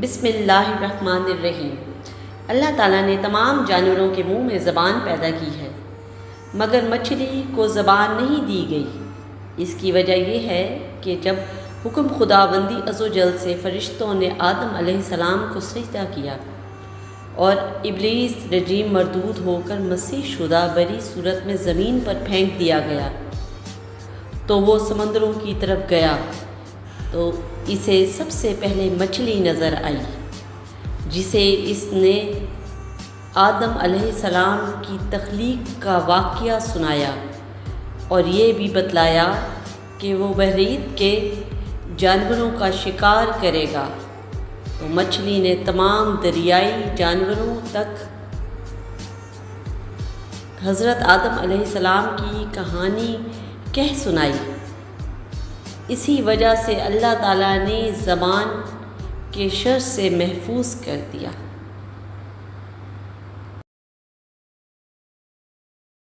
بسم اللہ الرحمن الرحیم۔ اللہ تعالیٰ نے تمام جانوروں کے منہ میں زبان پیدا کی ہے، مگر مچھلی کو زبان نہیں دی گئی۔ اس کی وجہ یہ ہے کہ جب حکم خداوندی عزوجل سے فرشتوں نے آدم علیہ السلام کو سجدہ کیا اور ابلیس رجیم مردود ہو کر مسیح شدہ بری صورت میں زمین پر پھینک دیا گیا تو وہ سمندروں کی طرف گیا، تو اسے سب سے پہلے مچھلی نظر آئی، جسے اس نے آدم علیہ السلام کی تخلیق کا واقعہ سنایا اور یہ بھی بتلایا کہ وہ بحریت کے جانوروں کا شکار کرے گا۔ تو مچھلی نے تمام دریائی جانوروں تک حضرت آدم علیہ السلام کی کہانی کہہ سنائی۔ اسی وجہ سے اللہ تعالیٰ نے زبان کے شر سے محفوظ کر دیا۔